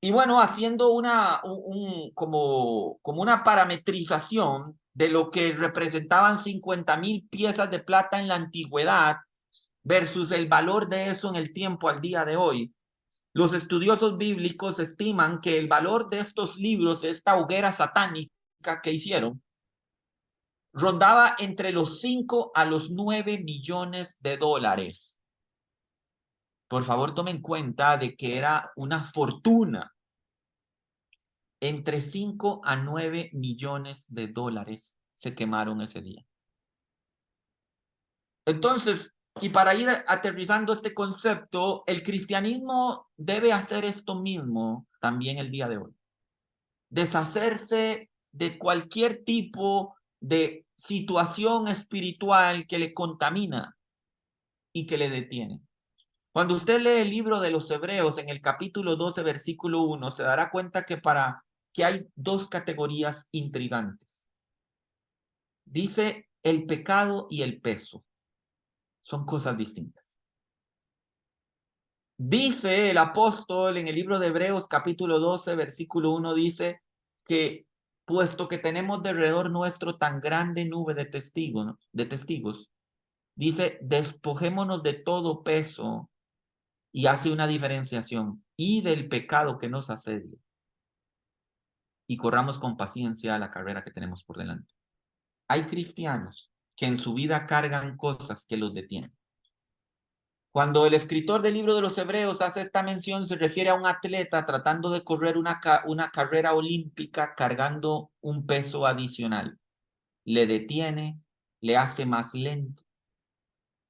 Y bueno, haciendo como una parametrización de lo que representaban 50,000 piezas de plata en la antigüedad versus el valor de eso en el tiempo al día de hoy, los estudiosos bíblicos estiman que el valor de estos libros, esta hoguera satánica que hicieron, rondaba entre los 5 a los 9 millones de dólares. Por favor, tomen en cuenta de que era una fortuna. Entre 5 a 9 millones de dólares se quemaron ese día. Entonces, y para ir aterrizando este concepto, el cristianismo debe hacer esto mismo también el día de hoy. Deshacerse de cualquier tipo de situación espiritual que le contamina y que le detiene. Cuando usted lee el libro de los Hebreos en el capítulo 12, versículo 1, se dará cuenta que hay dos categorías intrigantes. Dice el pecado y el peso. Son cosas distintas. Dice el apóstol en el libro de Hebreos capítulo 12, versículo 1, dice que puesto que tenemos de alrededor nuestro tan grande nube de testigos, ¿no?, dice, despojémonos de todo peso, y hace una diferenciación, y del pecado que nos asedia, y corramos con paciencia la carrera que tenemos por delante. Hay cristianos que en su vida cargan cosas que los detienen. Cuando el escritor del libro de los Hebreos hace esta mención, se refiere a un atleta tratando de correr una carrera olímpica cargando un peso adicional. Le detiene, le hace más lento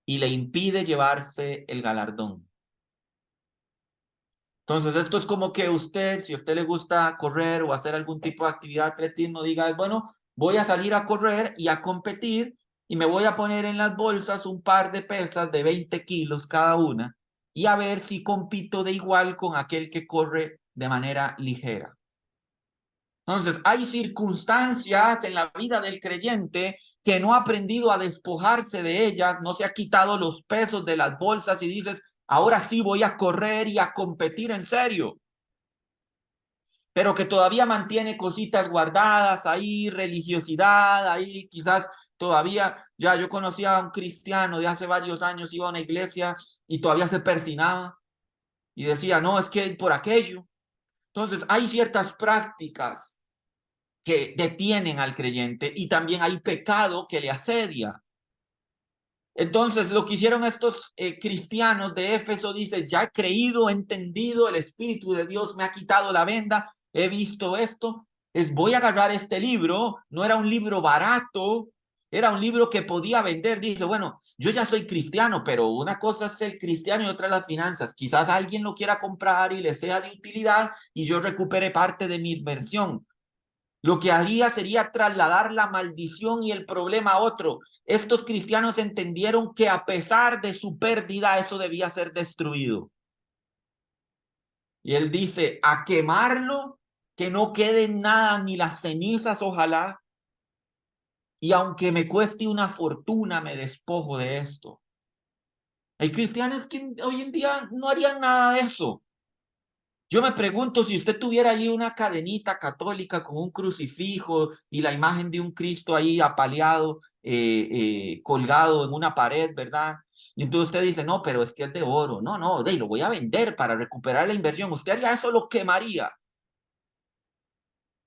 y le impide llevarse el galardón. Entonces, esto es como que usted, si a usted le gusta correr o hacer algún tipo de actividad de atletismo, diga, bueno, voy a salir a correr y a competir y me voy a poner en las bolsas un par de pesas de 20 kilos cada una y a ver si compito de igual con aquel que corre de manera ligera. Entonces, hay circunstancias en la vida del creyente que no ha aprendido a despojarse de ellas, no se ha quitado los pesos de las bolsas y dices, ahora sí voy a correr y a competir en serio. Pero que todavía mantiene cositas guardadas ahí, religiosidad, ahí quizás todavía, ya yo conocía a un cristiano de hace varios años, iba a una iglesia y todavía se persinaba y decía, no, es que por aquello. Entonces, hay ciertas prácticas que detienen al creyente y también hay pecado que le asedia. Entonces, lo que hicieron estos cristianos de Éfeso, dice, ya he creído, he entendido, el Espíritu de Dios me ha quitado la venda, he visto esto, voy a agarrar este libro, no era un libro barato, era un libro que podía vender. Dice, bueno, yo ya soy cristiano, pero una cosa es el cristiano y otra las finanzas. Quizás alguien lo quiera comprar y le sea de utilidad y yo recupere parte de mi inversión. Lo que haría sería trasladar la maldición y el problema a otro. Estos cristianos entendieron que a pesar de su pérdida, eso debía ser destruido. Y él dice, a quemarlo, que no quede nada, ni las cenizas, ojalá. Y aunque me cueste una fortuna, me despojo de esto. Hay cristianos que hoy en día no harían nada de eso. Yo me pregunto si usted tuviera ahí una cadenita católica con un crucifijo y la imagen de un Cristo ahí apaleado, colgado en una pared, ¿verdad? Y entonces usted dice, no, pero es que es de oro. No, no, lo voy a vender para recuperar la inversión. Usted haría eso, lo quemaría.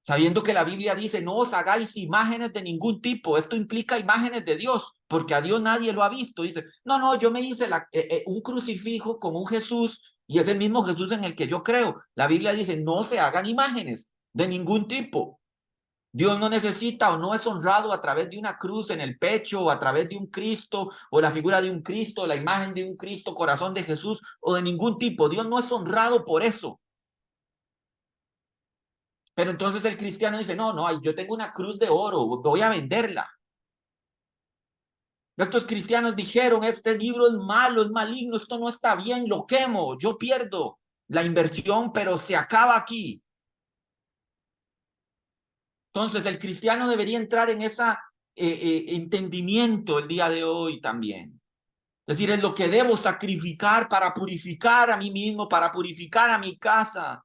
Sabiendo que la Biblia dice, no os hagáis imágenes de ningún tipo. Esto implica imágenes de Dios, porque a Dios nadie lo ha visto. Dice, no, no, yo me hice un crucifijo con un Jesús y es el mismo Jesús en el que yo creo. La Biblia dice, no se hagan imágenes de ningún tipo. Dios no necesita o no es honrado a través de una cruz en el pecho o a través de un Cristo o la figura de un Cristo, la imagen de un Cristo, corazón de Jesús o de ningún tipo. Dios no es honrado por eso. Pero entonces el cristiano dice, no, no, yo tengo una cruz de oro, voy a venderla. Estos cristianos dijeron, este libro es malo, es maligno, esto no está bien, lo quemo, yo pierdo la inversión, pero se acaba aquí. Entonces el cristiano debería entrar en ese entendimiento el día de hoy también. Es decir, es lo que debo sacrificar para purificar a mí mismo, para purificar a mi casa.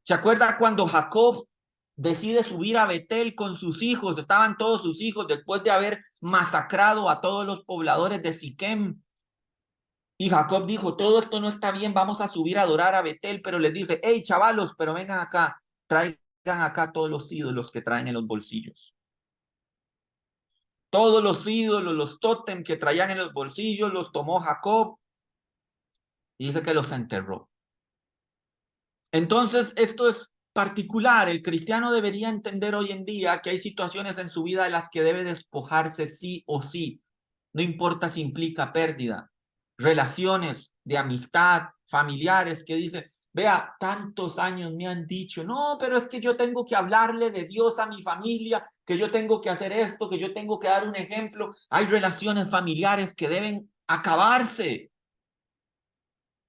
¿Se acuerda cuando Jacob decide subir a Betel con sus hijos? Estaban todos sus hijos después de haber masacrado a todos los pobladores de Siquem. Y Jacob dijo, todo esto no está bien, vamos a subir a adorar a Betel, pero les dice, hey chavalos, pero vengan acá, traigan acá todos los ídolos que traen en los bolsillos. Todos los ídolos, los tótem que traían en los bolsillos, los tomó Jacob y dice que los enterró. Entonces, esto es particular. El cristiano debería entender hoy en día que hay situaciones en su vida de las que debe despojarse sí o sí. No importa si implica pérdida. Relaciones de amistad, familiares que dicen, vea, tantos años me han dicho, no, pero es que yo tengo que hablarle de Dios a mi familia, que yo tengo que hacer esto, que yo tengo que dar un ejemplo. Hay relaciones familiares que deben acabarse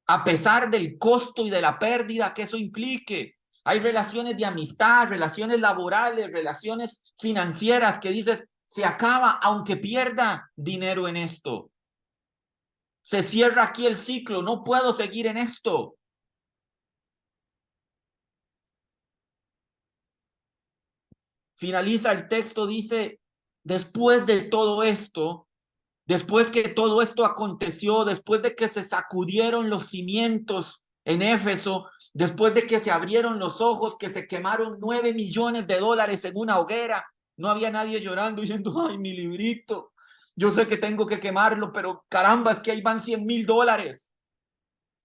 a pesar del costo y de la pérdida que eso implique. Hay relaciones de amistad, relaciones laborales, relaciones financieras que dices, se acaba aunque pierda dinero en esto. Se cierra aquí el ciclo, no puedo seguir en esto. Finaliza el texto, dice, después de todo esto, después que todo esto aconteció, después de que se sacudieron los cimientos en Éfeso, después de que se abrieron los ojos, que se quemaron 9 millones de dólares en una hoguera, no había nadie llorando diciendo, ay, mi librito, yo sé que tengo que quemarlo, pero caramba, es que ahí van 100,000 dólares.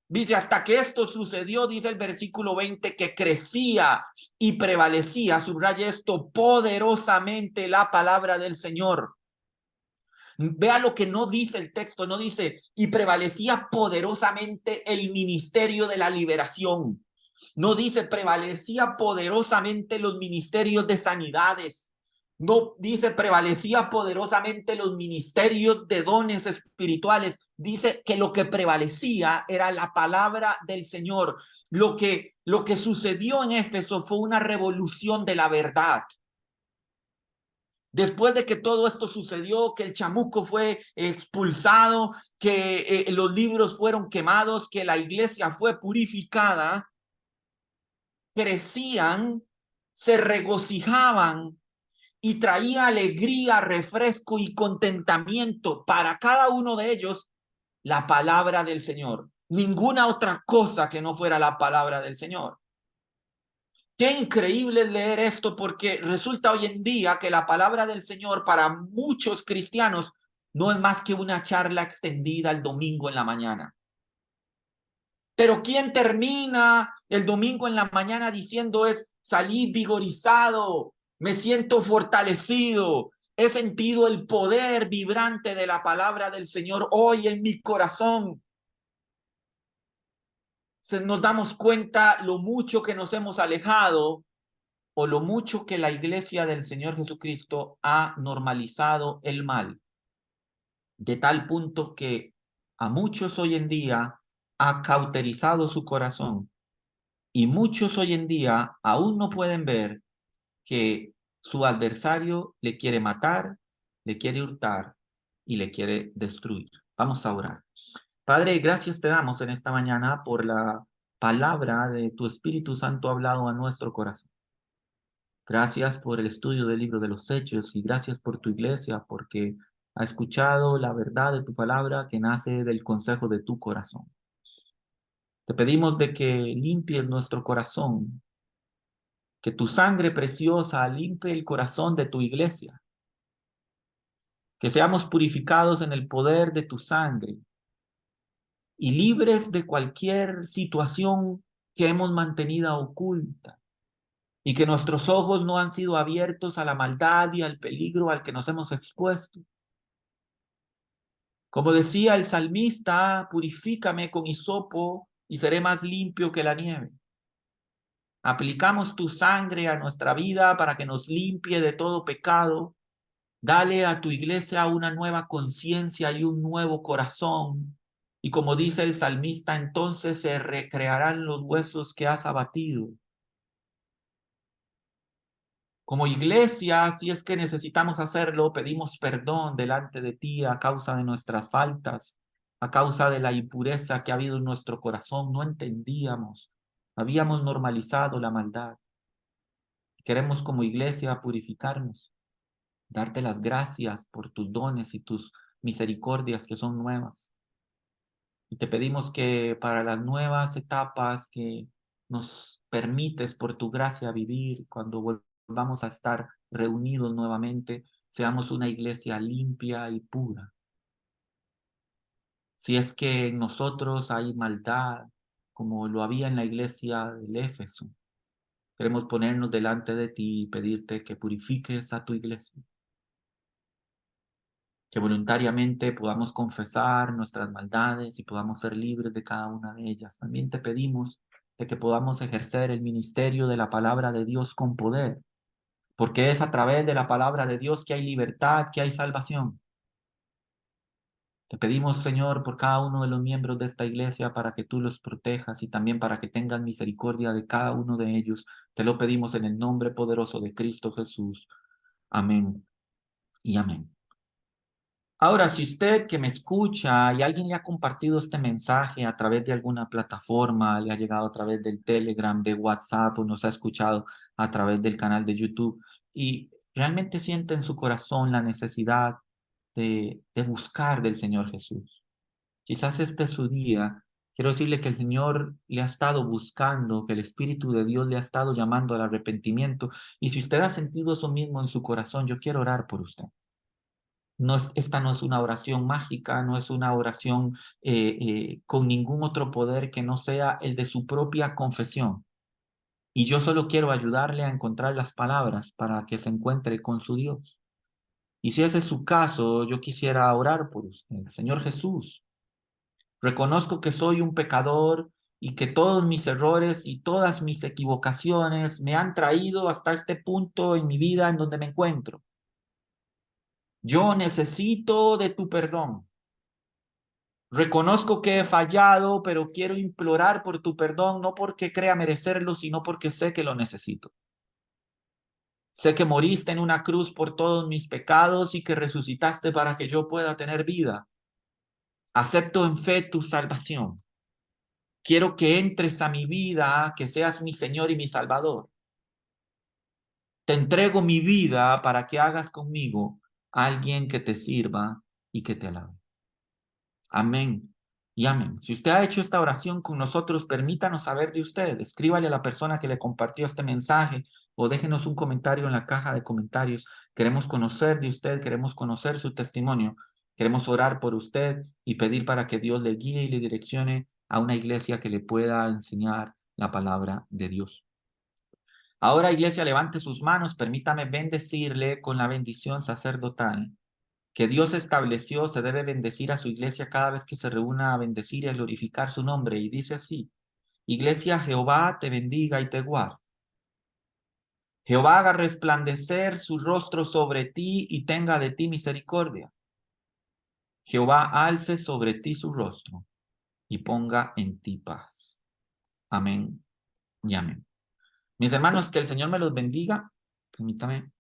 Dice, hasta que esto sucedió, dice el versículo 20, que crecía y prevalecía, subraya esto, poderosamente la palabra del Señor. Vea lo que no dice el texto, no dice, y prevalecía poderosamente el ministerio de la liberación. No dice, prevalecía poderosamente los ministerios de sanidades. No dice, prevalecía poderosamente los ministerios de dones espirituales. Dice que lo que prevalecía era la palabra del Señor. Lo que sucedió en Éfeso fue una revolución de la verdad. Después de que todo esto sucedió, que el chamuco fue expulsado, que los libros fueron quemados, que la iglesia fue purificada, crecían, se regocijaban y traía alegría, refresco y contentamiento para cada uno de ellos la palabra del Señor. ninguna otra cosa que no fuera la palabra del Señor. Qué increíble leer esto, porque resulta hoy en día que la palabra del Señor para muchos cristianos no es más que una charla extendida el domingo en la mañana. Pero ¿quién termina el domingo en la mañana diciendo salí vigorizado, me siento fortalecido, he sentido el poder vibrante de la palabra del Señor hoy en mi corazón? Nos damos cuenta lo mucho que nos hemos alejado o lo mucho que la iglesia del Señor Jesucristo ha normalizado el mal, de tal punto que a muchos hoy en día ha cauterizado su corazón y muchos hoy en día aún no pueden ver que su adversario le quiere matar, le quiere hurtar y le quiere destruir. Vamos a orar. Padre, gracias te damos en esta mañana por la palabra de tu Espíritu Santo hablado a nuestro corazón. Gracias por el estudio del libro de los Hechos y gracias por tu iglesia, porque ha escuchado la verdad de tu palabra que nace del consejo de tu corazón. Te pedimos de que limpies nuestro corazón, que tu sangre preciosa limpie el corazón de tu iglesia, que seamos purificados en el poder de tu sangre y libres de cualquier situación que hemos mantenido oculta y que nuestros ojos no han sido abiertos a la maldad y al peligro al que nos hemos expuesto. Como decía el salmista, purifícame con hisopo y seré más limpio que la nieve. Aplicamos tu sangre a nuestra vida para que nos limpie de todo pecado. Dale a tu iglesia una nueva conciencia y un nuevo corazón. Y como dice el salmista, entonces se recrearán los huesos que has abatido. Como iglesia, si es que necesitamos hacerlo, pedimos perdón delante de ti a causa de nuestras faltas, a causa de la impureza que ha habido en nuestro corazón. No entendíamos, habíamos normalizado la maldad. Queremos como iglesia purificarnos, darte las gracias por tus dones y tus misericordias que son nuevas. Y te pedimos que para las nuevas etapas que nos permites por tu gracia vivir, cuando volvamos a estar reunidos nuevamente, seamos una iglesia limpia y pura. Si es que en nosotros hay maldad, como lo había en la iglesia del Éfeso, queremos ponernos delante de ti y pedirte que purifiques a tu iglesia, que voluntariamente podamos confesar nuestras maldades y podamos ser libres de cada una de ellas. También te pedimos de que podamos ejercer el ministerio de la palabra de Dios con poder, porque es a través de la palabra de Dios que hay libertad, que hay salvación. Te pedimos, Señor, por cada uno de los miembros de esta iglesia para que tú los protejas y también para que tengan misericordia de cada uno de ellos. Te lo pedimos en el nombre poderoso de Cristo Jesús. Amén y amén. Ahora, si usted que me escucha y alguien le ha compartido este mensaje a través de alguna plataforma, le ha llegado a través del Telegram, de WhatsApp o nos ha escuchado a través del canal de YouTube y realmente siente en su corazón la necesidad de buscar del Señor Jesús. Quizás este es su día. Quiero decirle que el Señor le ha estado buscando, que el Espíritu de Dios le ha estado llamando al arrepentimiento. Y si usted ha sentido eso mismo en su corazón, yo quiero orar por usted. Esta no es una oración mágica, no es una oración con ningún otro poder que no sea el de su propia confesión. Y yo solo quiero ayudarle a encontrar las palabras para que se encuentre con su Dios. Y si ese es su caso, yo quisiera orar por usted. Señor Jesús, reconozco que soy un pecador y que todos mis errores y todas mis equivocaciones me han traído hasta este punto en mi vida en donde me encuentro. Yo necesito de tu perdón. Reconozco que he fallado, pero quiero implorar por tu perdón, no porque crea merecerlo, sino porque sé que lo necesito. Sé que moriste en una cruz por todos mis pecados y que resucitaste para que yo pueda tener vida. Acepto en fe tu salvación. Quiero que entres a mi vida, que seas mi Señor y mi Salvador. Te entrego mi vida para que hagas conmigo a alguien que te sirva y que te alabe. Amén y amén. Si usted ha hecho esta oración con nosotros, permítanos saber de usted. Escríbale a la persona que le compartió este mensaje o déjenos un comentario en la caja de comentarios. Queremos conocer de usted, queremos conocer su testimonio, queremos orar por usted y pedir para que Dios le guíe y le direccione a una iglesia que le pueda enseñar la palabra de Dios. Ahora, iglesia, levante sus manos, permítame bendecirle con la bendición sacerdotal que Dios estableció. Se debe bendecir a su iglesia cada vez que se reúna a bendecir y a glorificar su nombre. Y dice así: Iglesia, Jehová te bendiga y te guarde. Jehová haga resplandecer su rostro sobre ti y tenga de ti misericordia. Jehová alce sobre ti su rostro y ponga en ti paz. Amén y amén. Mis hermanos, que el Señor me los bendiga. Permítame.